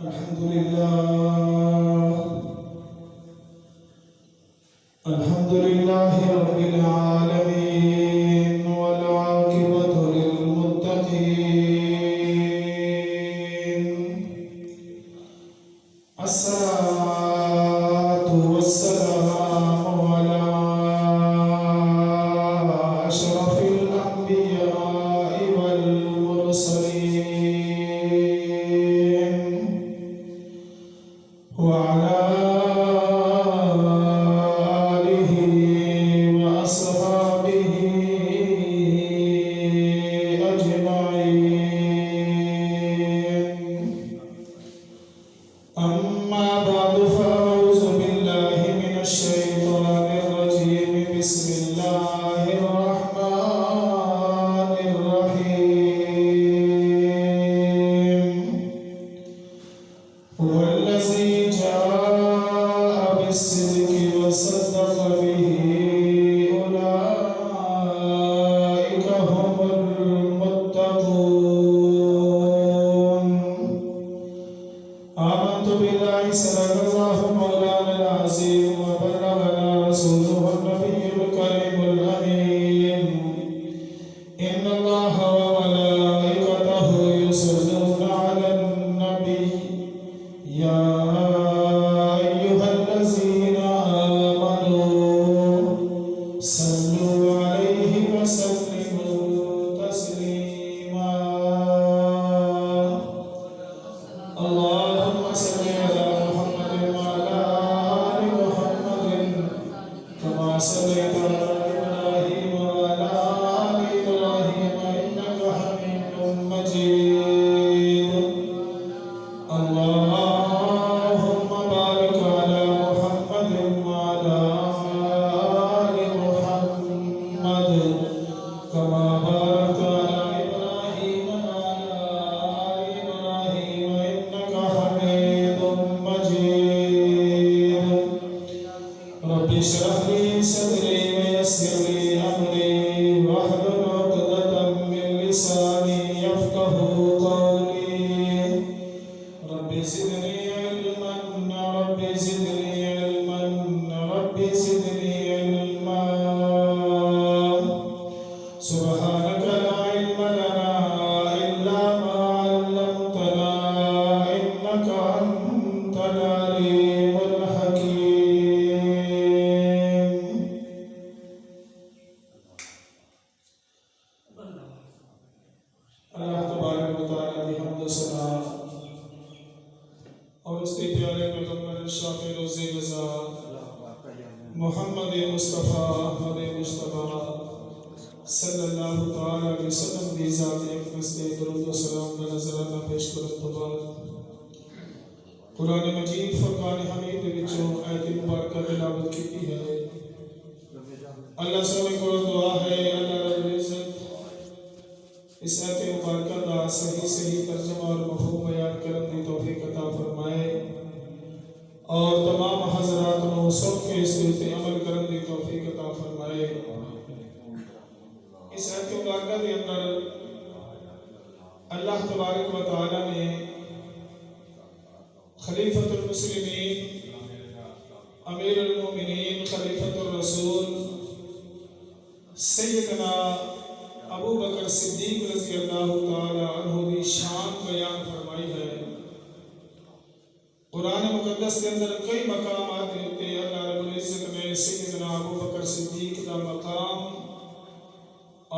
الحمد لله الحمد لله رب العالمين والعاقبة للمتقين الصلاة والسلام على أشرف الأنبياء والمرسلين وعلى آله وأصحابه أجمعين أما بعد فأعوذ بالله من الشيطان الرجيم بسم الله الرحمن الرحيم هو الذي جاء بالصدق وصدق به أولئك هم المتقون آمنت بالله صدق الله مولانا العظيم وبلغنا رسوله النبي الكريم الأمين إن الله وملائكته يصلون على النبي يا أيها الذين آمنوا صلوا عليه وسلموا تسليما اللهم صل على محمد وعلى آل محمد كما صليت على إبراهيم وعلى آل إبراهيم إنك حميد مجيد اللهم بارك على محمد وعلى آل محمد كما باركت على إبراهيم وعلى آل إبراهيم إنك حميد مجيد رب اشرح لي صدري ويسر لي أمري واحلل عقدة من لساني يفقهوا قولي رب زدني علما رب زدني علما رب زدني علما سبحانك لا علم لنا إلا ما علمتنا إنك أنت العليم الحكيم اللہ تبارک و تعالیٰ کی حمد و ثنا اور اس کے پیارے پیغمبر شافع روز رضا محمد مصطفیٰ احمد مصطفیٰ صلی اللہ تعالیٰ علیہ وسلم دی ذات اقدس دے درود و سلام کا نظرانہ پیش کرنے تو بعد قرآن مجید فرقان حمید وچوں آیت مبارکہ تلاوت کی ہے اللہ سبحانہ کو دعا ہے اللہ رب العزت اس آیت مبارکہ کا صحیح ترجمہ اور مفہوم بیان کرنے کی توفیق عطا فرمائے اور تمام حضرات کو سب کے اس پہ عمل کرنے کی توفیق عطا فرمائے اس آیت مبارکہ کے اندر اللہ تبارک و تعالی نے خلیفۃ المسلمین امیر المومنین خلیفۃ الرسول سیدنا ابو بکر صدیق رضی اللہ تعالی عنہ کی شان بیان فرمائی ہے قرآن مقدس کے اندر کئی مقامات ہوتے ہیں اللہ رب العزت نے سیدنا ابو بکر صدیق کا مقام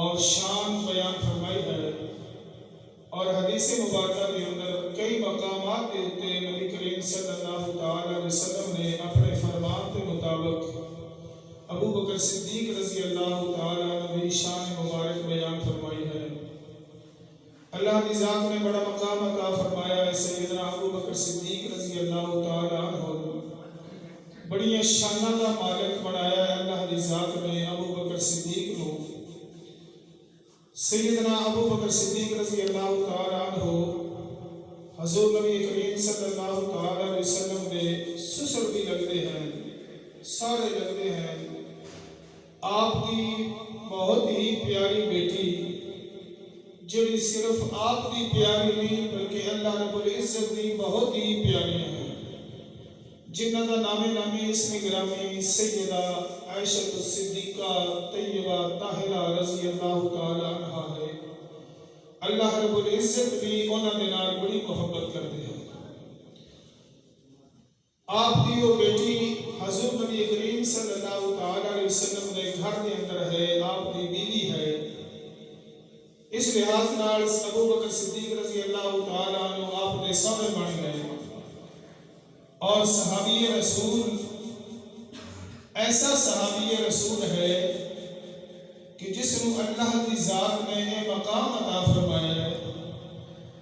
اور شان بیان فرمائی ہے اور حدیث مبارکہ کے اندر کئی مقامات ہوتے ہیں نبی کریم صلی اللہ تعالی علیہ وسلم نے اپنے فرمان کے مطابق ابو بکر صدیق رضی اللہ تعالی عنہ کی شان مبارک بیان فرمائی ہے اللہ کی ذات نے بڑا مقام عطا فرمایا ہے سیدنا ابو بکر صدیق رضی اللہ تعالی عنہ بڑی شانہ کا مالک بنایا ہے اللہ کی ذات نے ابو بکر صدیق کو سیدنا ابو بکر صدیق رضی اللہ تعالی عنہ حضور نبی کریم صلی اللہ تعالی علیہ وسلم نے سسر بھی لگتے ہیں سارے لگتے ہیں آپ کی بہت ہی پیاری بیٹی جڑی صرف آپ دی پیاری نہیں بلکہ اللہ رب العزت دی بہت ہی پیاری ہیں، جنہ کا نامی اسم گرامی سیدہ عائشہ الصدیقہ طیبہ طاہرہ رضی اللہ تعالی عنہا ہے۔ اللہ رب العزت بھی انہاں دے نال بڑی محبت کرتے ہیں۔ آپ دی وہ بیٹی حضور نبی کریم صلی اللہ تعالی علیہ وسلم دے گھر دے اندر ہے، آپ دی بیوی ہے۔ اس لحاظ نال ابو بکر صدیق رضی اللہ تعالی عنہ آپ دے سامنے بن گئے، اور صحابی رسول ایسا صحابی رسول ہے کہ جس کو اللہ کی ذات نے یہ مقام عطا فرمایا ہے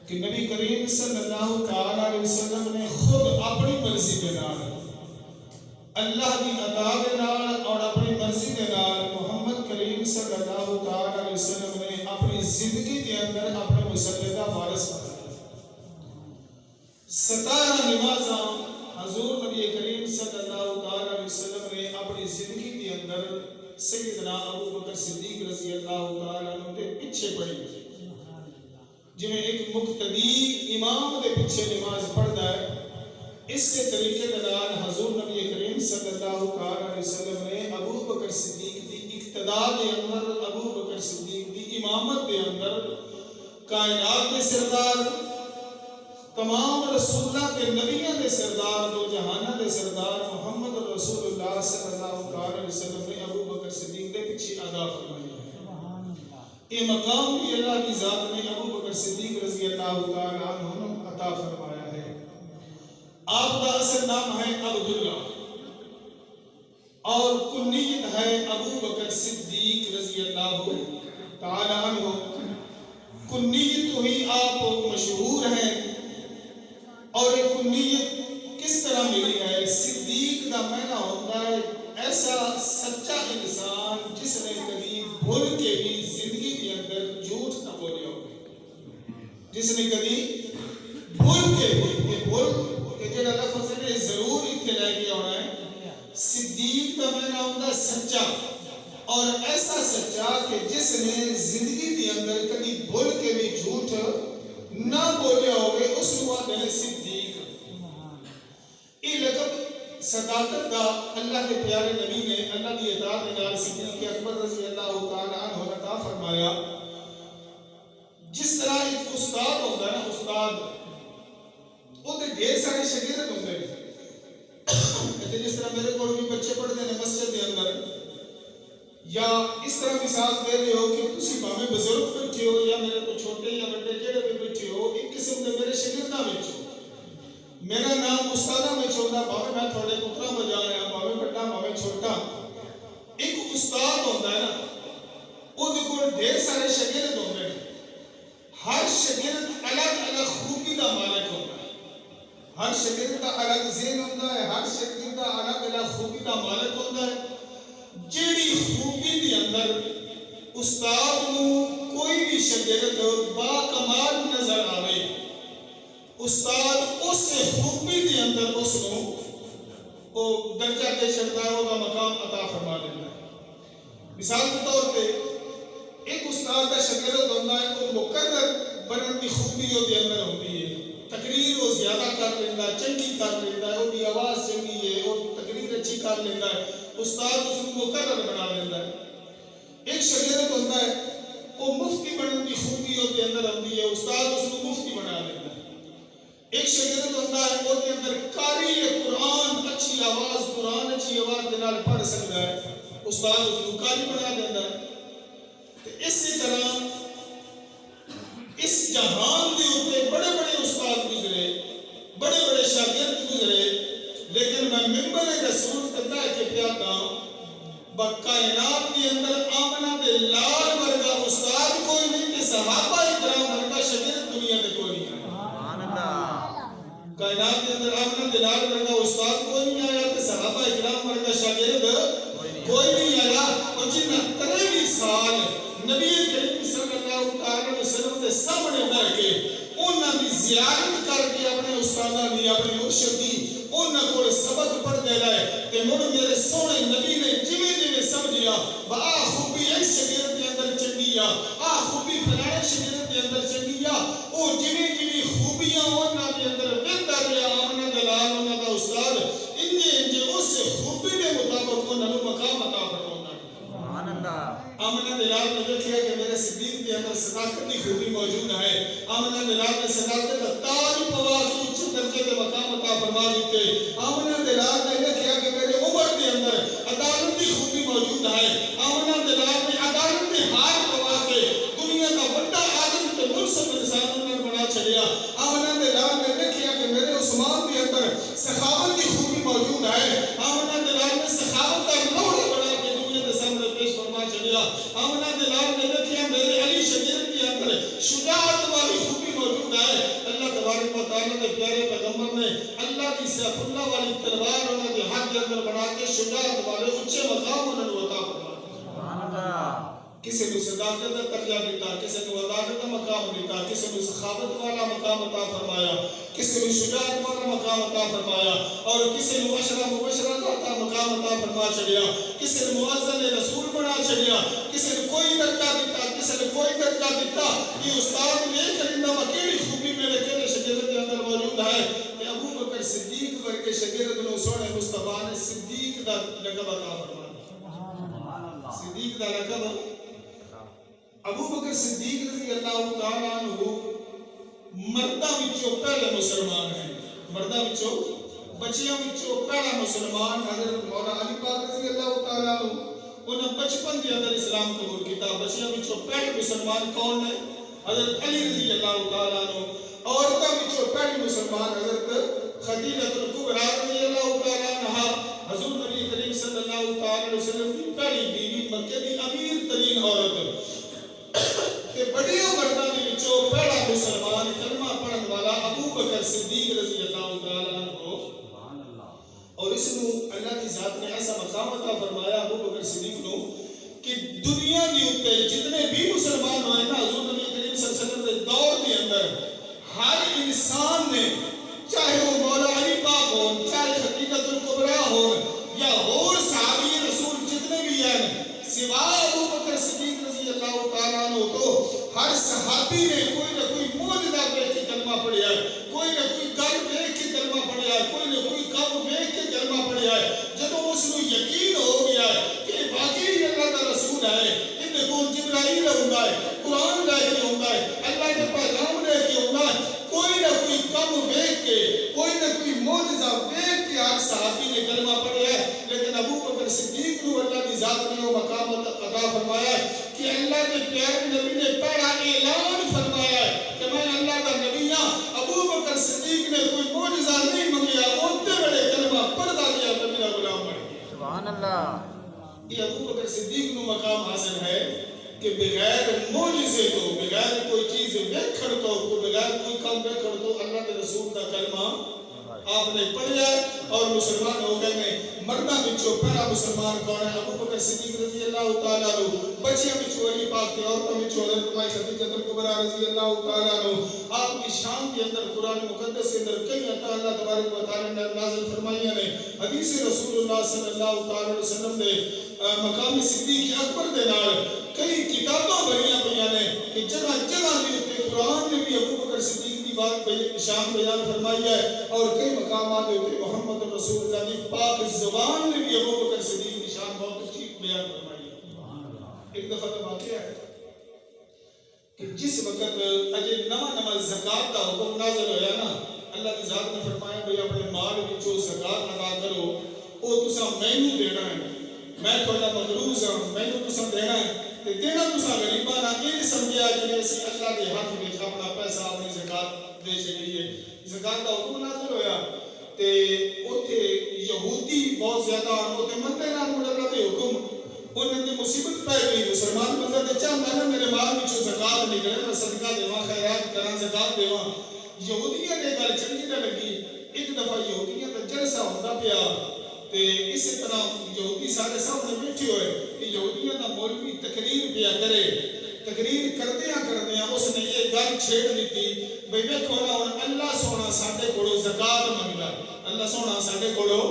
کہ نبی کریم صلی اللہ تعالی علیہ وسلم نے خود اپنی مرضی کے نال اللہ کی عطا کے نال اور اپنی مرضی کے نال محمد کریم صلی اللہ تعالی علیہ وسلم نے اپنی زندگی کے اندر اپنے مسلدہ وارث بنایا۔ 17 نمازاں حضور نبی کریم صلی اللہ تعالی علیہ وسلم نے اپنی زندگی کے اندر سیدنا ابو بکر صدیق رضی اللہ تعالی عنہ کے پیچھے پڑھی، جی میں ایک مقتدی امام کے پیچھے نماز پڑھتا ہے، اس سے طریقے دلال حضور نبی کریم صلی اللہ تعالی علیہ وسلم نے ابو بکر صدیق دی اقتداء کے اندر، ابو بکر صدیق دی امامت کے اندر کائنات کے سردار، تمام رسول اللہ کے نبیوں کے سردار، دو جہانہ کے سردار محمد رسول اللہ صلی اللہ تعالی علیہ وسلم نے ابو بکر صدیق کے پیچھے ادا فرمایا ہے۔ یہ مقام بھی اللہ کی ذات نے ابو بکر صدیق رضی اللہ تعالی عنہ عطا فرمایا ہے۔ آپ کا اصل نام ہے عبداللہ اور کنیت ہے ابو بکر صدیق رضی اللہ تعالی عنہ۔ کنیت ہوئی آپ مشہور ہیں، اور یہ کنیت کس طرح ملی ہے؟ صدیق کا معنی ہوتا ہے ایسا سچا انسان جس نے کبھی بھول کے بھی زندگی کے اندر جھوٹ نہ بولے ہو، جس نے کبھی بھول کے بھی، یہ بھول کہ جڑا لفظ ہے ضرور اتنے لے کے آنا ہے۔ صدیق کا معنی ہوتا ہے سچا، اور ایسا سچا کہ جس نے زندگی کے اندر کبھی بھول کے بھی جھوٹ نہ بولے ہوگے، اس کو آتے ہیں صدیق۔ یہ لقب صداقت کا اللہ کے پیارے نبی نے اللہ کی اطاعت کے نال صدیق اکبر رضی اللہ تعالی عنہ عطا فرمایا۔ جس طرح ایک استاد ہوتا ہے نا، استاد وہ ڈھیر سارے شاگرد ہوتے ہیں، جس طرح میرے کو بھی بچے پڑھتے ہیں مسجد کے اندر، یا اس طرح مثال دے رہے ہو کہ تسی بھاویں بزرگ بیٹھے ہو یا میرے کو چھوٹے یا بڑے جڑے بھی بیٹھے ہو، ایک قسم کے میرے شاگرداں وچ ہو، میرا نام استاداں وچ ہوندا، بھاویں میں تھوڑے پتراں بجا رہا، بھاویں بڑا بھاویں چھوٹا۔ ایک استاد ہوتا ہے نا، وہ دے کول ڈھیر سارے شاگرد ہوندے ہیں، ہر شاگرد الگ الگ خوبی کا مالک ہوتا ہے، ہر شاگرد کا الگ ذہن ہوتا ہے، ہر شاگرد کا الگ الگ خوبی کا مالک ہوتا ہے۔ جیڑی خوبی دی اندر استاد نو کوئی بھی شاگرد با کمال نظر آوے، استاد اس خوبی دی اندر اس نو وہ درجہ دے چھڑتا ہے، وہ مقام عطا فرما دیتا ہے۔ مثال کے طور پہ ایک استاد کا شاگرد ہوتا ہے، وہ مقرر بنن کی خوبی وہ دے اندر ہوتی ہے، تقریر وہ زیادہ کر لیتا ہے، چنگی کر لیتا ہے، وہ دی آواز چنگی ہے، وہ تقریر اچھی کر لیتا ہے، استاد اس کو مقرر بنا دیتا ہے۔ ایک شاگرد ہوتا ہے، وہ مفتی بننے کی خوبی ہوتے اندر ہوتی ہے، استاد اس کو مفتی بنا دیتا ہے۔ ایک شاگرد ہوتا ہے، وہ کے اندر قاری قرآن اچھی آواز کے نال پڑھ سکتا ہے، استاد اس کو قاری بنا دیتا ہے۔ تو اسی طرح اس جہان کے اوپر بڑے بڑے استاد گزرے، بڑے بڑے شاگرد گزرے، لیکن میں ممبر رسول تدہ کے پیادا کائنات کے اندر آمنہ دے لال ورگا استاد کوئی نہیں، کہ صحابہ اکرام ورگا شاگرد دنیا میں کوئی نہیں آیا۔ کائنات کے اندر آمنہ دے لال ورگا استاد کوئی نہیں آیا، کہ صحابہ اکرام ورگا شاگرد کوئی نہیں آیا۔ اور جنہ 23 سال نبی کریم صلی اللہ علیہ وسلم کے سامنے بیٹھ کے انہاں دی زیارت کر کے اپنے استاداں دی، اپنے مرشد دی انہاں کو سبق پڑھتے رہے، کہ مڑ میرے سونے نبی نے جویں جویں سمجھیا با خوبی اس شاگرد کے اندر چنگی آ خوبی فلانے شجرت کے اندر چنگیا او جنی خوبیاں انہاں دے اندر ویندا رہیا آمنہ دلال انہاں دا استاد انجے اس خوبی دے مطابق انہاں نوں مقام عطا فرماوندا سبحان اللہ آمنہ دلال نے دیکھا کہ میرے صدیق کے اندر صداقت کی خوبی موجود ہے آمنہ دلال نے صداقت کا تاج پوا کے اونچے درجے کے مقام عطا فرما دیتے آمنہ دلال نے دیکھا کہ میرے عمر کے اندر عدالت کی خوبی موجود ہے آمنہ دلال نے عدالت میں ہار پوا کے دنیا کا بڑا عالم تے منصف انسان نے بنا چھڑیا آمنہ دلال نے دیکھا کہ میرے عثمان کے اندر سخاوت کی خوبی موجود ہے آمنہ دلال نے سخاوت کا لوہا بنا کے دنیا کے سامنے پیش فرما چھڑیا آمنہ دلال نے دیکھا میرے علی شجرت کے اندر شجاعت والی خوبی موجود ہے اللہ تبارک و تعالی کے پیارے پیغمبر نے اللہ کی سیف اللہ والی تلوار انہوں نے ہاتھ کے اندر بنا کے شجاعت والے اونچے مقام انہوں نے عطا فرمایا سبحان اللہ کسی نے صداقت کا درجہ دیتا کسی نے عدالت کا مقام دیتا کسی نے سخاوت والا مقام عطا فرمایا کسی نے شجاعت والا مقام عطا فرمایا اور کسی نے عشرہ مبشرہ کا مقام عطا فرما چھڑیا کسی نے مؤذن رسول بنا چھڑیا کسی نے کوئی درجہ دیتا کسی نے کوئی درجہ دیتا یہ استاد نے کلندہ اکیلی خوبی میرے کیلے شجرت کے اندر موجود ہے کہ ابو بکر صدیق ورکے شجرت نو سونے مصطفیٰ نے صدیق دا لقب عطا فرمایا صدیق دا لقب ابو بکر صدیق رضی اللہ تعالیٰ عنہ مردہ وچوں پہلے مسلمان ہیں مردہ وچوں بچیاں وچوں پہلا مسلمان حضرت مولا علی پاک رضی اللہ تعالیٰ عنہ انہاں بچپن کے اندر اسلام قبول کیتا بچیاں وچوں پہلے مسلمان کون ہے حضرت علی رضی اللہ تعالیٰ عنہ عورتاں وچوں پہلی مسلمان حضرت خدیجہ الکبریٰ رضی اللہ تعالیٰ عنہ حضور نبی کریم صلی اللہ تعالیٰ علیہ وسلم کی پہلی بیوی مکہ کی امیر ترین عورت کہ بڑیوں مردوں کے وچوں پہلا مسلمان کلمہ پڑھن والا ابو بکر صدیق رضی اللہ تعالیٰ عنہ اور اس نو اللہ کی ذات نے ایسا مقام عطا فرمایا ابو بکر صدیق نو کہ دنیا کے اوپر جتنے بھی مسلمان ہوئے نا حضور نبی کریم صلی اللہ علیہ وسلم کے دور کے اندر ہر انسان نے چاہے وہ مولا علی پاک ہو چاہے خدیجہ الکبریٰ ہو یا اور صحابی رسول جتنے بھی ہیں سوائے ابو بکر صدیق رضی اللہ تعالیٰ عنہ تو ہر صحابی نے کوئی نہ کوئی معجزہ دیکھ کے کلمہ پڑھیا ہے کوئی نہ کوئی گل دیکھ کے کلمہ پڑھیا ہے کوئی نہ کوئی کام دیکھ کے کلمہ پڑھیا ہے جب اس کو یقین ہو گیا ہے کہ واقعی اللہ کا رسول ہے ان کو جبرائیل ہوندا ہے قرآن لے کے ہوندا ہے اللہ کے پیغام لے کے ہوندا ہے کوئی نہ کوئی کام دیکھ کے کوئی نہ کوئی معجزہ دیکھ کے ہر صحابی نے کلمہ پڑھیا ہے لیکن ابو بکر صدیق کو اللہ کی ذات نے وہ مقام عطا فرمایا ہے کہ اللہ کے پیارے نبی نے پہلا اعلان فرمایا ہے کہ میں اللہ کا نبی ہوں ابو بکر صدیق نے کوئی معجزہ نہیں منگیا اونتے بڑے کلمہ پڑھتا گیا تو میرا غلام بن گیا سبحان اللہ یہ ابو بکر صدیق کو مقام حاصل ہے کہ بغیر معجزے تو بغیر کوئی چیز ویکھڑ تو بغیر کوئی کام ویکھڑ تو اللہ کے رسول کا کلمہ آپ نے پڑھیا اور مسلمان ہو گئے ہیں مردہ وچوں پہلا مسلمان کون ہے ابو بکر صدیق رضی اللہ تعالیٰ عنہ بچیاں وچوں علی پاک کے عورتوں وچوں حضرت مائی خدیجہ الکبریٰ رضی اللہ تعالیٰ عنہ آپ کی شان کے اندر قرآن مقدس کے اندر کئی عطا اللہ تبارک و تعالیٰ نے نازل فرمائیاں نے حدیث رسول اللہ صلی اللہ تعالیٰ علیہ وسلم نے مقام صدیق اکبر دے نال کئی کتاباں بنیاں پئیاں نے کہ جگہ جگہ دے قرآن نے بھی ابو بکر صدیق بات شان بیان فرمائی ہے اور کئی مقامات ہوتے محمد رسول اللہ کی پاک زبان نے بھی ابو بکر صدیق کی شان بہت اچھی بیان فرمائی ہے ایک دفعہ کا واقعہ ہے کہ جس وقت اجے نواں زکات کا حکم نازل ہویا نا اللہ کی ذات نے فرمایا بھئی اپنے مال وچوں زکات ادا کرو او تساں مینوں دینا ہے میں تھوڑا مقروض ہوں مینوں تساں دینا ہے تے دینا تساں غریباں نہ یہ سمجھیا جے اسی اللہ کے ہاتھ وچ اپنا پیسہ اپنی زکات دے چلیے زکات کا حکم نازل ہویا تے اوتھے یہودی بہت زیادہ اوتھے منتے نہ اللہ دے حکم انہاں دی مصیبت پے گئی مسلمان بندہ تے چاہندا نا میرے مال وچوں زکات نکلے میں صدقہ دیواں خیرات کراں زکات دیواں یہودیاں نے گل چنگی نہ لگی ایک دفعہ یہودیاں دا جلسہ ہوندا پیا تے اسی طرح یہودی سارے سامنے بیٹھے ہوئے کہ یہودیاں دا مولوی تقریر پیا کرے تقریر کردیاں اس نے یہ گل چھیڑ دیتی بھئی ویکھو نا ہن اللہ سونا ساڈے کولوں زکات منگدا ہے اللہ سونا ساڈے کولوں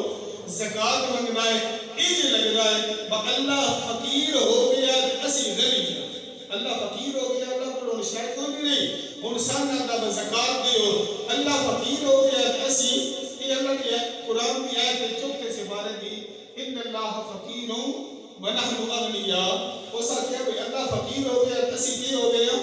زکات منگدا ہے انج لگدا ہے با اللہ فقیر ہو گیا اسی غنی اللہ فقیر ہو گیا تو شاید کوئی بھی نہیں ہن سان دا زکات دیو اللہ فقیر ہو گیا اسی یہ اللہ کی قرآن کی آیت چوکے سے بارے دی ان اللہ فقیر ونحن اغنیاء اس کیا کہ اللہ فقیر ہو گیا اسی کی ہو گیا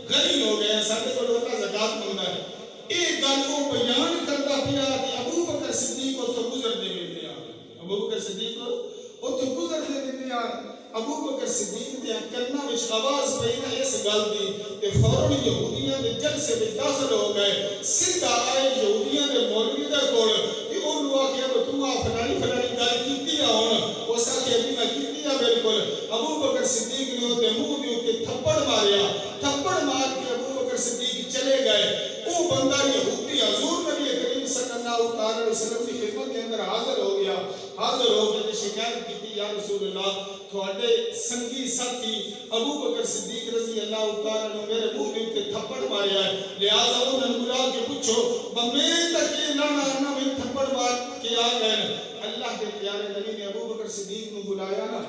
غنی ہو گیا سارے کو اللہ زکات منگتا ہے ایک گل کو بیان کرتا پیا کہ ابو بکر صدیق کو تو گزر دے گیا ابو بکر صدیق کو تو گزر دے گیا ابو بکر صدیق دے کرنا وچ آواز پئی نا اس گل دی تے فوراً یہودیاں دے جلسے وچ داخل ہو گئے سیدھا آئے یہودیاں دے مولوی دے کول تے انہوں آکھیا کہ تو فلانی فلانی گل کیتی ہے ہن اس آکھیا کہ میں کیتی ہے بالکل ابو بکر صدیق نے تے منہ دے اوتے تھپڑ ماریا تھپڑ مار کے ابو بکر صدیق چلے گئے وہ بندہ یہودی حضور نبی کریم صلی اللہ علیہ وسلم کی خدمت کے اندر حاضر ہو گیا حاضر ہو کے شکایت کی یا رسول اللہ تھوڑے سنگی ساتھی ابو بکر صدیق رضی اللہ تعالیٰ نے میرے منہ میں تے تھپڑ ماریا ہے لہٰذا انہوں نے بلا کے پوچھو میں تک یہ لانا میں تھپڑ مار کے آ گئے اللہ کے پیارے نبی نے ابو بکر صدیق کو بلایا نا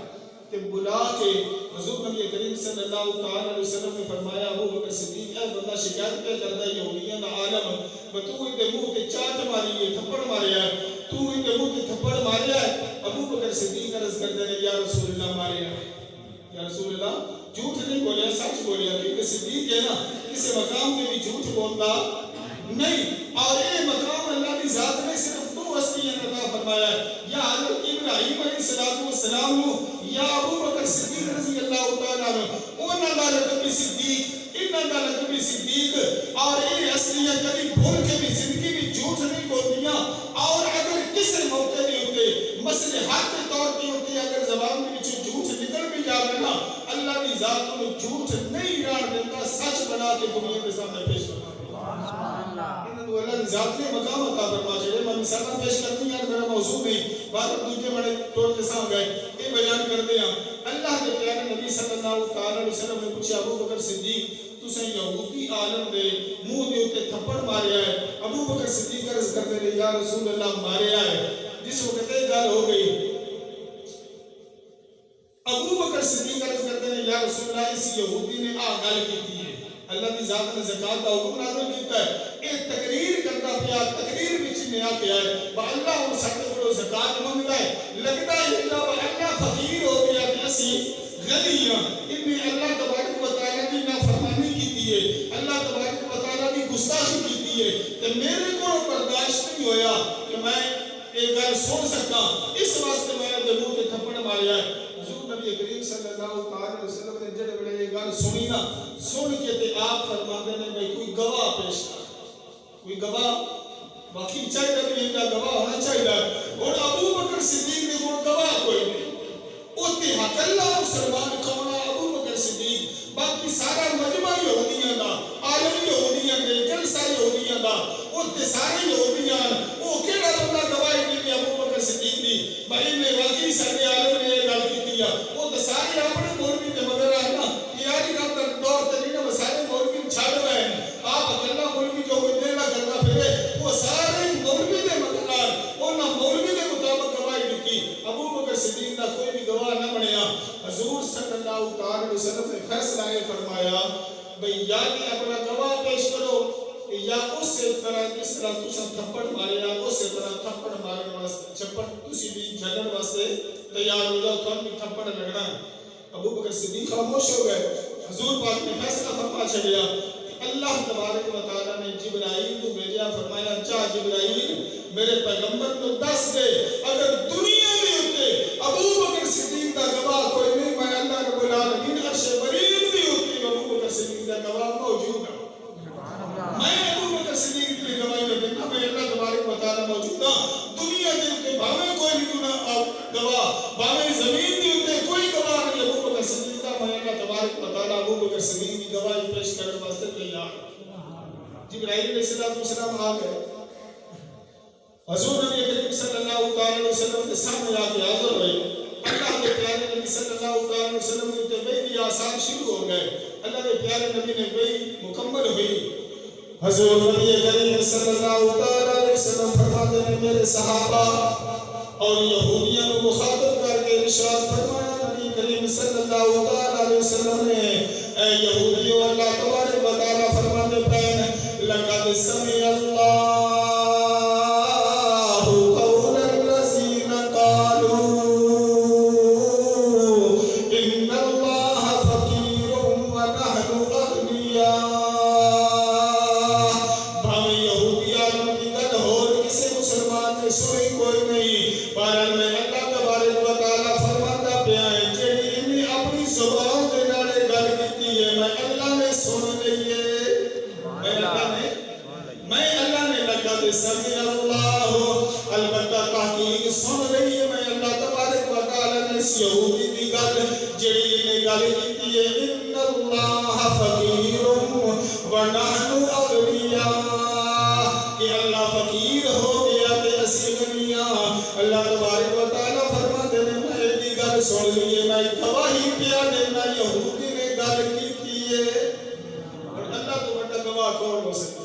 کہ بلا کے حضور نبی کریم صلی اللہ تعالیٰ علیہ وسلم نے فرمایا ابو بکر صدیق اے بندہ شکایت پہ کرتا ہے یہودیاں دا عالم تو ان منہ کے چاٹ ماری ہے تھپڑ ماریا ہے تو ان منہ کے تھپڑ ماریا ہے ابو بکر صدیق عرض کرتے ہیں یا رسول اللہ ماریا یا رسول اللہ جھوٹ نہیں بولیا سچ بولیا کیونکہ صدیق ہے نا کسی مقام میں بھی جھوٹ بولتا نہیں اور یہ مقام اللہ کی ذات نے صرف دو ہستیاں عطا فرمایا ہے یا حضرت ابراہیم علیہ السلام یا ابو بکر صدیق رضی اللہ تعالیٰ عنہ انہاں دا لقب صدیق انہاں دا لقب صدیق اور یہ ہستیاں کبھی بھول کے بھی زندگی میں جھوٹ نہیں بولتیاں اور اگر کسی موقع نہیں ہوتے مصلحت کے طور پہ ہوتے اگر زبان میں جھوٹ نکل بھی جاوے نا اللہ کی ذات کو جھوٹ نہیں راڑ دیتا سچ بنا کے دنیا کے سامنے پیش کرتا انہوں اللہ کی ذات نے مقام عطا فرما چھڑے میں مثالہ پیش کرتی ہیں میرا موضوع نہیں بات دوسرے بڑے طور کے ساتھ گئے یہ بیان کرتے ہیں اللہ کے پیارے نبی صلی اللہ علیہ وسلم نے پوچھا ابو بکر صدیق تسیں یہودی عالم دے منہ دے اوتے تھپڑ ماریا ہے ابو بکر صدیق عرض کرتے ہیں یا رسول اللہ ماریا ہے جس وقت یہ گل ہو گئی ابو بکر صدیق عرض کرتے ہیں یا رسول اللہ اس یہودی نے گل کی ہے اللہ کی ذات نے زکات کا حکم نازل کیتا ہے یہ تقریر کرتا پیا تقریر وچ نیا پیا ہے با اللہ اور سارے کو زکات منگتا ہے لگتا ہے اللہ فقیر ہو گیا کہ اسی غنی ہاں ان اللہ تبارک و تعالی کی نافرمانی کیتی ہے اللہ تبارک و تعالی کی گستاخی کیتی ہے کہ میرے کو برداشت نہیں ہویا کہ میں ایک گل سن سکا اس واسطے میں نے منہ تے تھپڑ ماریا ہے حضور نبی کریم صلی اللہ علیہ وسلم نے جڑے بڑے یہ گل سنی نا سن کے تے آپ فرماتے ہیں بھائی کوئی گواہ پیش کر کوئی گواہ باقی چاہیے کہ ان کا گواہ ہونا چاہیے اور ابو بکر صدیق نے کوئی گواہ کوئی نہیں اوتے حق اللہ مسلمان کون ابو بکر صدیق باقی سارا مجمع یہودیاں دا عالم یہودیاں دے جلسہ یہودیاں دا اوتے سارے یہودیاں او کیڑا بندہ گواہی دی ابو بکر صدیق دی بھائی میں واقعی سارے عالم نے یہ گل کی وہ تو سارے اپنے مولوی کے مگر آئے نا یہ آج کا دور ترین وہ سارے مولوی چھاڑ رہے ہیں آپ اکلا مولوی جو کوئی دینا کرنا پھرے وہ سارے مولوی کے مگر آئے انہاں مولوی کے مطابق گواہی لکھی ابو بکر صدیق کا کوئی بھی گواہ نہ بنیا حضور صلی اللہ علیہ وسلم نے فیصلہ یہ فرمایا بھئی یا کہ اپنا گواہ پیش کرو یا اس سے طرح جس طرح تسا تھپڑ مارے یا اس سے طرح تھپڑ مارے واسطے چپڑ تسی بھی جھگڑ واسطے تیار ہو جاؤ تو بھی تھپڑ لگنا ہے ابو بکر صدیق خاموش ہو گئے حضور پاک نے فیصلہ فرما چھڑیا اللہ تبارک و تعالی نے جبرائیل کو بھیجا فرمایا جا جبرائیل میرے پیغمبر کو دس دے اگر دنیا میں ہوتے ابو بکر صدیق کا گواہ کوئی نہیں میں اللہ رب العالمین عرش برین بھی ہوتی ابو بکر صدیق کا گواہ موجود ہے میں ابو بکر صدیق کی گواہی میں دیکھنا میں اللہ تبارک و تعالی موجود ہوں دنیا کے بھاوے کوئی نہیں گواہ بھاوے زمین کے اوپر کوئی گواہ نہیں ابو بکر صدیق کا میں اللہ تبارک و تعالی ابو بکر صدیق کی گواہی پیش کرنے واسطے تیار جبرائیل علیہ السلام آ گئے حضور نبی کریم صلی اللہ علیہ وسلم کے سامنے آ کے حاضر ہوئے اللہ کے پیارے نبی صلی اللہ علیہ وسلم کے وحی آسان شروع ہو گئے اللہ کے پیارے نبی نے وحی مکمل ہوئی حضور نبی کریم صلی اللہ علیہ وسلم فرماتے ہیں میرے صحابہ اور یہودیوں کو مخاطب کر کے ارشاد فرمایا نبی کریم صلی اللہ علیہ وسلم نے اے یہودیوں اللہ تبارک لقد سمع اللہ قول الذین قالوا ان اللہ فقیر ونحن اغنیاء. بھاویں یہودی عالم کی گل ہو کسی مسلمان نے سنی کوئی نہیں. بہرحال میں اللہ تبارک و تعالی فرماتا پیا ہے جڑی انہیں اپنی زبان دے نال گل کیتی ہے میں اللہ نے سن لئی ہے. میں اللہ نے لقد سمع اللہ البتہ تحقیق سن رہی ہے میں اللہ تبارک و تعالی نے اس یہودی کی گل جڑی انہیں گل کیتی ہے ان اللہ فقیر ونحن اغنیاء کہ اللہ فقیر ہو گیا کہ اسی غنیاء. اللہ تبارک و تعالی فرماتے ہیں میں یہ گل سن لی ہے میں گواہی پیا دینا یہودی نے گل کیتی ہے. اور اللہ تو بڑا گواہ کون ہو سکتا ہے؟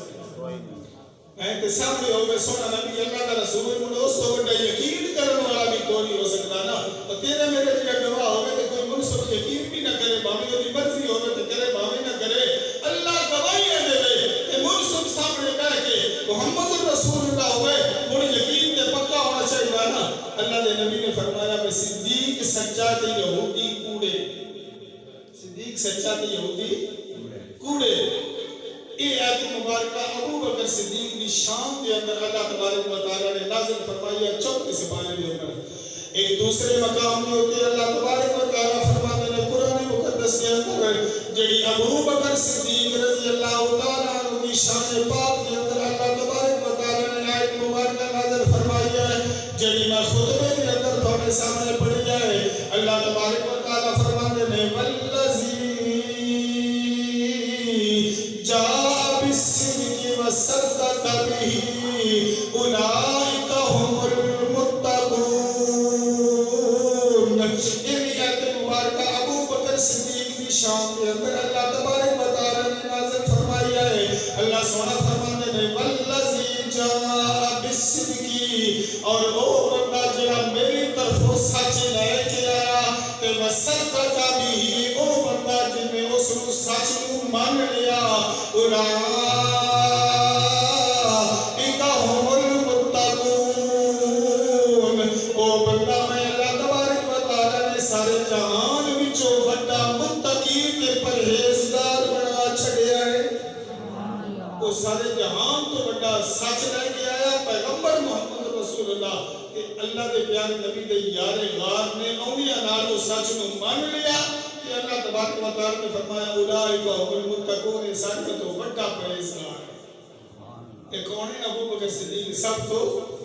تے سامنے ہوگے سونا نبی اللہ کا رسول اس تو بڑا یقین کرنے والا بھی کوئی نہیں ہو سکتا نا. تو تیرے میرے لیے گواہ ہوگے تو کوئی منصف یقین بھی نہ کرے باویں دی مرضی ہوگے تو کرے باویں نہ کرے اللہ گواہیاں دے کہ منصف سامنے بیٹھ کے محمد رسول اللہ ہوئے مڑ یقین تے پکا ہونا چاہیے نا. اللہ دے نبی نے فرمایا کہ صدیق سچا تے یہودی کوڑے. صدیق سچا تے یہودی کوڑے. یہ آیت مبارکہ ابو بکر صدیق کی شان کے اندر اللہ تبارک و تعالی نے نازل فرمائی ہے 34 سپارے کے اندر. ایک دوسرے مقام میں ہوتے اللہ تبارک و تعالی فرماتے ہیں قرآن مقدس کے اندر جڑی ابو بکر صدیق رضی اللہ تعالی عنہ کی شان پاک کے اندر اللہ تبارک و تعالی نے آیت مبارکہ نازل فرمائی ہے جڑی میں خطبے کے اندر تھوڑے سامنے پڑھی ہے. اللہ تبارک و تعالی فرماتے ہیں والذی جاء بالصدق وصدق به اولئک هم المتقون. یہ آیت مبارکہ ابو بکر صدیق کی شان کے اندر اللہ تبارک و تعالی نے نازل فرمائی ہے. اللہ سونا فرماتے ہیں والذی جاء بالصدق اور وہ بندہ جڑا میری طرف سچ لے کے آیا تے وصدق به وہ بندہ جن نے اس سچ کو مان لیا اولئک هم المتقون. وہ بندہ میں اللہ تبارک و تعالی نے سارے جہان وچوں بڑا متقی تے پرہیزگار بنا چھڑیا ہے. وہ سارے جہان تو بڑا سچ لے کے آیا پیغمبر محمد رسول اللہ کہ اللہ دے پیارے نبی دے یار غار نے اولیاء نال وہ سچ نو مان لیا. اللہ تبارک و تعالی نے فرمایا اولئک هم المتقون سب تو بڑا پرہیزگار ہے. کہ کون ہے ابو بکر صدیق سب تو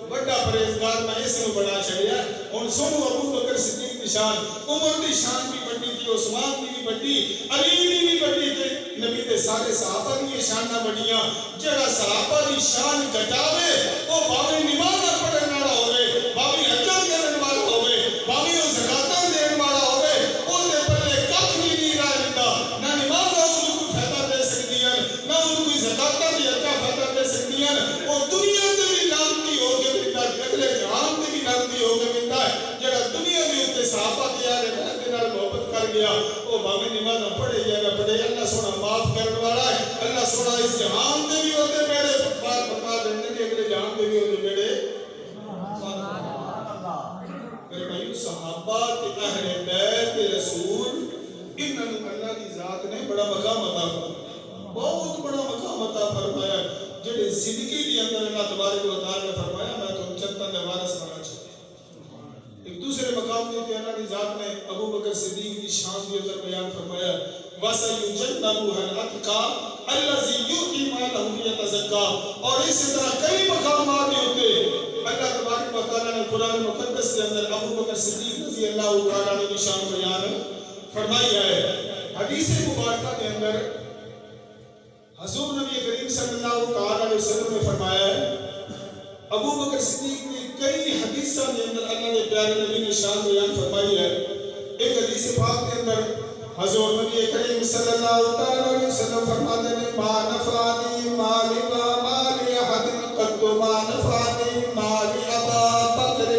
بڑا پرہیزگار. میں اس کو بڑا چھڑیا ہن سنو ابو بکر صدیق کی شان عمر دی شان بھی بڑی تھی عثمان دی بھی بڑی علی دی بھی بڑی تے نبی دے سارے صحابہ دی شاناں بڑیاں. جڑا صحابہ دی شان گھٹاوے او باویں نماز پڑھن والا ہوے باویں حج کرن والا ہوے باویں زکاتاں دین والا ہوے او دے پلے کچھ بھی نہیں رہ جندا. نہ نماز او کوئی فائدہ دے سکدی ہے نہ او کوئی زکاتاں دی اچھا فائدہ دے سکدی ہے. او دنیا تے بھی لعنتی ہو کے بندا اگلے جہان تے بھی لعنتی ہو کے بندا جڑا دنیا دے اوتے صحابہ تے یار دے نال محبت کر گیا او باویں نماز پڑھے یا نہ پڑھے اللہ سونا معاف کرن والا ہے. اللہ سونا اس جہان تے بھی اوتے بیڑے پار فرما دیندے نے اگلے جہان تے بھی اوتے بیڑے میرے بھائیو صحابہ تے اہل بیت رسول انہاں نوں اللہ دی ذات نے بڑا مقام عطا فرمایا بہت بڑا مقام عطا فرمایا. جڑے زندگی دی اندر اللہ تبارک و تعالی نے فرمایا میں تم چنداں دے وارث بنا چھڈے. ایک دوسرے مقام تے اللہ دی ذات نے ابو بکر صدیق دی شان کے اندر بیان فرمایا وَسَيُجَنَّبُهَا الْأَتْقَى الَّذِي يُؤْتِي مَالَهُ يَتَزَكَّى. اور اس طرح کئی مقامات ہوتے اللہ تبارک و تعالی نے قرآن مقدس کے اندر ابو بکر صدیق رضی اللہ تعالی عنہ کی شان بیان فرمائی ہے. حدیث مبارکہ کے اندر حضور نبی کریم صلی اللہ تعالی علیہ وسلم نے فرمایا ہے ابو بکر صدیق نے کئی حدیثوں کے اندر اللہ نے پیارے نبی نے شان بیان فرمائی ہے. ایک حدیث پاک کے اندر حضور نبی کریم صلی اللہ تعالی علیہ وسلم فرماتے ہیں ما نفعنی مالی و مالی احد قط ما نفعنی مالی ابا بکر.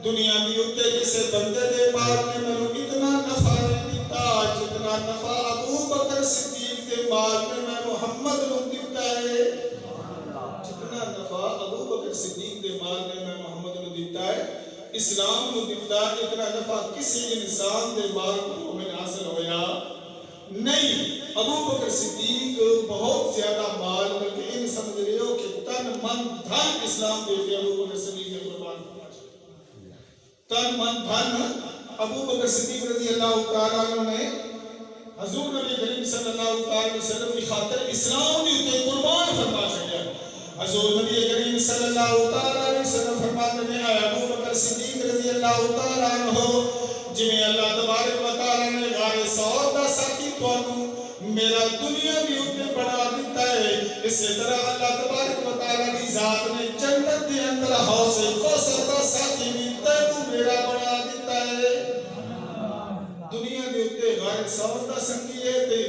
دنیا دی اوتے کسے بندے دے مال نے مینوں اتنا نفع نہیں دیتا جتنا نفع ابو بکر صدیق دے مال نے میں محمد نوں دیتا ہے. جتنا نفع ابو بکر صدیق دے مال نے میں محمد نو دیتا ہے اسلام نو دیتا ہے اتنا نفع کسی انسان دے مال کو میں حاصل ہویا نہیں. ابو بکر صدیق بہت زیادہ مال بلکہ ان سمجھ رہے ہو کہ تن من دھن اسلام دیتے ابو بکر صدیق نے قربان فرمایا. تن من دھن ابو بکر صدیق رضی اللہ تعالیٰ عنہ نے حضور نبی کریم صلی اللہ علیہ وسلم کی خاطر اسلام دی تے قربان فرما چھڈیا. حضور نبی کریم صلی اللہ علیہ وسلم فرماتے ہیں اے ابو بکر صدیق رضی اللہ تعالیٰ عنہ جنہیں اللہ تبارک و تعالیٰ نے غار ثور دا ساتھی تانوں میرا دنیا بھی اتنے بڑھا دیتا ہے اسی طرح اللہ تبارک و تعالیٰ کی ذات نے جنت کے اندر حوض کوثر دا ساتھی بھی تینوں میرا بڑھا دیتا ہے. دنیا کے اتنے غار ثور دا سنگی ہے تے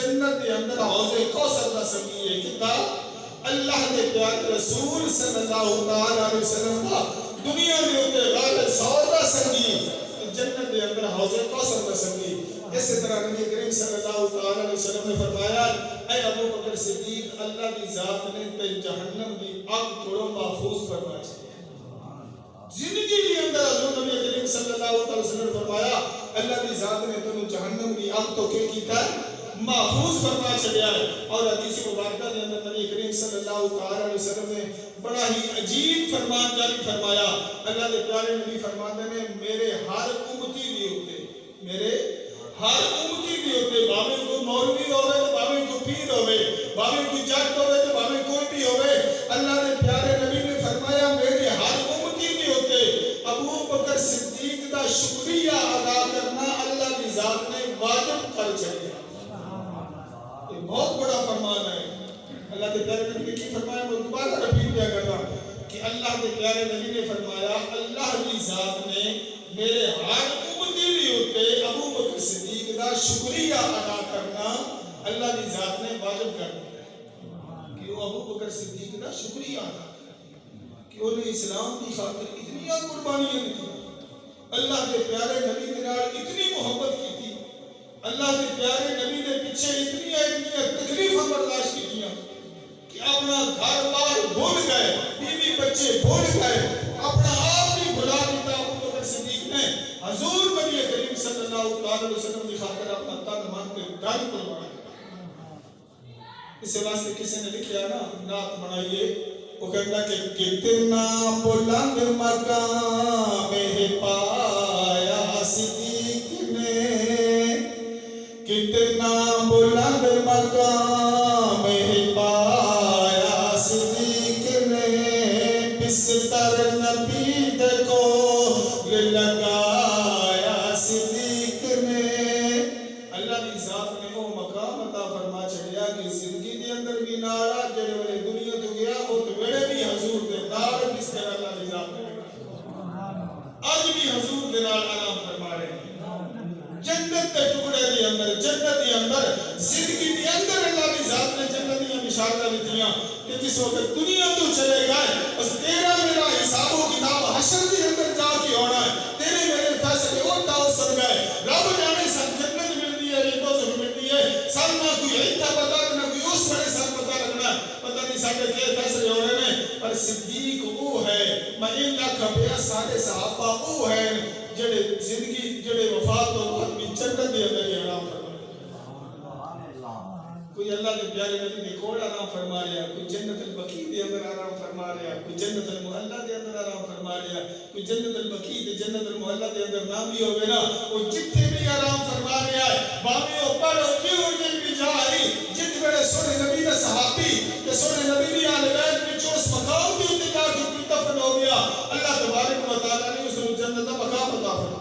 جنت کے اندر حوض کوثر دا سنگی ہے. کتاب اللہ کے پیارے رسول صلی اللہ علیہ وسلم کا دنیا کے اتنے غار ثور دا سنگی جنت کے اندر حوض کوثر دا سنگی. اسی طرح نبی کریم صلی اللہ علیہ وسلم نے فرمایا اے ابو بکر صدیق اللہ کی ذات نے تے جہنم کی آگ کو محفوظ فرما چھڈیا. زندگی کے اندر حضور نبی کریم صلی اللہ علیہ وسلم نے فرمایا اللہ کی ذات نے تمہیں جہنم کی آگ تو کیا کیتا ہے محفوظ فرما چھڈیا ہے. اور حدیث مبارکہ کے اندر نبی کریم صلی اللہ علیہ وسلم نے بڑا ہی عجیب فرمان جاری فرمایا. اللہ کے پیارے نبی فرماتے ہیں میرے ہر امتی بھی ہوتے میرے ہر امتی بھی ہوتے باوے کوئی مولوی ہوئے تو باوے کوئی پیر ہوئے باوے کوئی جٹ ہوئے تو باوے کوئی بھی ہوئے اللہ نے پیارے نبی نے فرمایا میرے ہر امتی بھی ہوتے ابو بکر صدیق کا شکریہ ادا کرنا اللہ کی ذات نے واجب کر چھڈیا. یہ بہت بڑا فرمان ہے. اللہ کے پیارے نبی نے کی فرمایا وہ دوبارہ رپیٹ کیا کرنا کہ اللہ کے پیارے نبی نے فرمایا اللہ کی ذات نے میرے ہر امتی بھی ہوتے ابو بکر صدیق کا شکریہ ادا کرنا اللہ کی ذات نے واجب کر دیا کہ وہ ابو بکر صدیق کا شکریہ ادا کرے کہ انہیں اسلام کی خاطر اتنی قربانیاں دی اللہ کے پیارے نبی کے نال اتنی محبت کی تھی اللہ کے پیارے نبی نے پیچھے اتنی تکلیفاں برداشت کی کہ اپنا گھر بار بھول گئے بیوی بچے بھول گئے اپنا آپ بھی بھلا دیتا ابو بکر صدیق نے حضور نبی کریم صلی اللہ علیہ وسلم کی خاطر اپنا تن من کے دن قربان کیا. اس واسطے کسی نے لکھا نا نعت بنائیے وہ کہتا کہ کتنا بلند مقام ہے پایا صدیق نے کتنا بلند مقام ہے پایا صدیق نے بستر نبی کو لگایا صدیق نے. اللہ کی ذات نے وہ مقام عطا فرما چھڈیا کہ زندگی دے اندر بھی نارا جڑے والے دنیا تو گیا وہ تو ویڑے بھی حضور دے نال بستر اللہ کی ذات نے آج بھی حضور دے نال آرام فرما رہے ہیں. جنت کے ٹکڑے دے اندر جنت دے اندر زندگی دے اندر اللہ کی ذات نے جنت دی بشارتاں دتیاں کہ جس وقت دنیا تو چلے گئے بس تیرا میرا حساب و کتاب حشر کے اندر جا کے ہونا ہے. تیرے میرے فیصلے اور تاثر گئے رب جانے سن جنت ملتی ہے یہ دوزخ ملتی ہے سن نہ کوئی ایتھا پتا نہ کوئی اس بڑے سن پتا لگنا پتہ نہیں سارے کیا فیصلے ہو رہے ہیں. پر صدیق وہ ہے میں ان لاکھ بیا سارے صحابہ وہ ہے جڑے زندگی جڑے وفات تو بعد بھی جنت دے اندر آرام فرما کوئی اللہ کے پیارے نبی نے کول آرام فرما رہا کوئی جنت البقیع دے اندر آرام فرما رہا کوئی جنت المحلہ دے اندر آرام فرما رہا کوئی جنت البقیع تے جنت المحلہ دے اندر نہ بھی ہوگے نا وہ جتھے بھی آرام فرما رہا ہے باویں اوپر ہوگی بھی جائے جت بڑے سونے نبی دے صحابی کہ سونے نبی دی آل بیت وچ اس مقام دے اوتے جا کے دفن ہو گیا اللہ تبارک و تعالی نے اس کو جنت دا مقام عطا فرمایا.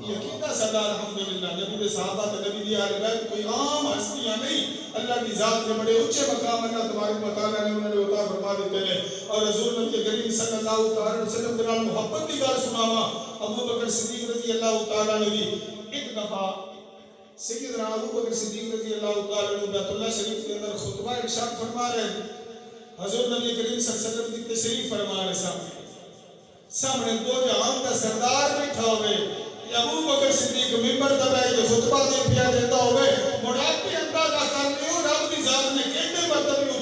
یقینا سدا الحمدللہ نبی دے صحابہ تے نبی دی آل بیت کوئی عام ہستیاں نہیں اللہ کی ذات نے بڑے اونچے مقام اللہ تبارک و تعالی نے انہوں نے عطا فرما دیتے ہیں. اور حضور نبی کریم صلی اللہ علیہ وسلم کے نال محبت کی گل سناواں ابو بکر صدیق رضی اللہ تعالی عنہ دی ایک دفعہ سیدنا ابو بکر صدیق رضی اللہ تعالی عنہ بیت اللہ شریف کے اندر خطبہ ارشاد فرما رہے ہیں. حضور نبی کریم صلی اللہ علیہ وسلم کی تشریف فرما رہے سامنے دو جہان کا سردار بیٹھا ہوئے ابو بکر صدیق منبر تے بیٹھ کے خطبہ دے پیا دیتا ہوئے مڑاپے اندازہ کر لیو رب دی ذات نے کیڑے مرتبے